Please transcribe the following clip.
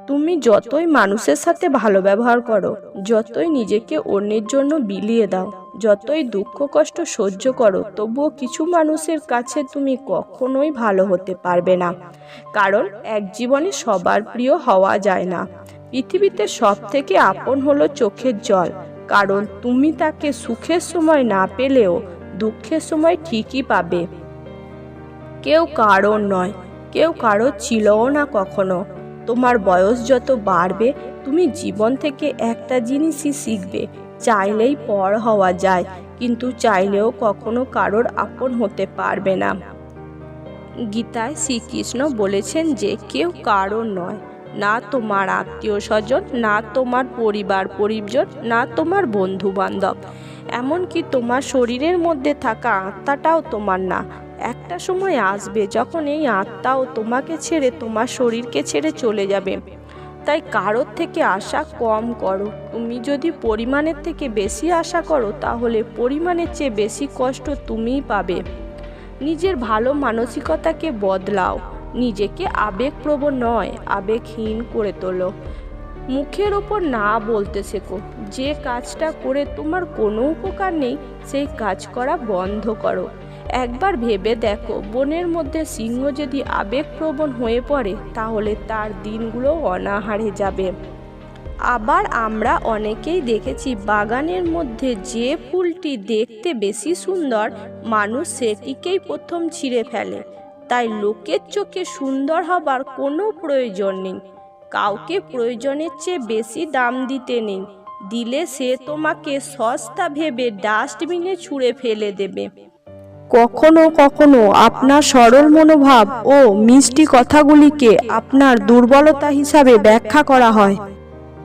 তুমি যতই মানুষের সাথে ভালো ব্যবহার করো, যতই নিজেকে অন্যের জন্য বিলিয়ে দাও, যতই দুঃখ কষ্ট সহ্য করো, তবুও কিছু মানুষের কাছে তুমি কখনোই ভালো হতে পারবে না। কারণ এক জীবনে সবার প্রিয় হওয়া যায় না। পৃথিবীতে সব থেকে আপন হলো চোখের জল, কারণ তুমি তাকে সুখের সময় না পেলেও দুঃখের সময় ঠিকই পাবে। কেউ কারোর নয়, কেউ কারোর ছিলও না কখনো। তোমার বয়স যত বাড়বে, তুমি জীবন থেকে একটা জিনিসই শিখবে, চাইলেই পর হওয়া যায়, কিন্তু চাইলেও কখনো কারোর আপন হতে পারবে না। গীতায় শ্রীকৃষ্ণ বলেছেন যে কেউ কারোর নয়, না তোমার আত্মীয় স্বজন, না তোমার পরিবার পরিজন, না তোমার বন্ধু বান্ধব, এমনকি তোমার শরীরের মধ্যে থাকা আত্মাটাও তোমার না। একটা সময় আসবে যখন এই আত্মাও তোমাকে ছেড়ে তোমার শরীরকে ছেড়ে চলে যাবে। তাই কারোর থেকে আশা কম করো। তুমি যদি পরিমাণের থেকে বেশি আশা করো, তাহলে পরিমাণের চেয়ে বেশি কষ্ট তুমিই পাবে। নিজের ভালো মানসিকতাকে বদলাও, নিজেকে আবেগপ্রবণ নয় আবেগহীন করে তোলো। মুখের ওপর না বলতে শেখো। যে কাজটা করে তোমার কোনো উপকার নেই, সেই কাজ করা বন্ধ করো। একবার ভেবে দেখো, বনের মধ্যে সিংহ যদি আবেগপ্রবণ হয়ে পড়ে, তাহলে তার দিনগুলো অনাহারে যাবে। আবার আমরা অনেকেই দেখেছি, বাগানের মধ্যে যে ফুলটি দেখতে বেশি সুন্দর, মানুষ সেটিকেই প্রথম ছিঁড়ে ফেলে। তাই লোকের চোখে সুন্দর হবার কোনো প্রয়োজন নেই। কাউকে প্রয়োজনের চেয়ে বেশি দাম দিতে নেই, দিলে সে তোমাকে সস্তা ভেবে ডাস্টবিনে ছুঁড়ে ফেলে দেবে। কখনো কখনো আপনার সরল মনোভাব ও মিষ্টি কথাগুলিকে আপনার দুর্বলতা হিসাবে ব্যাখ্যা করা হয়।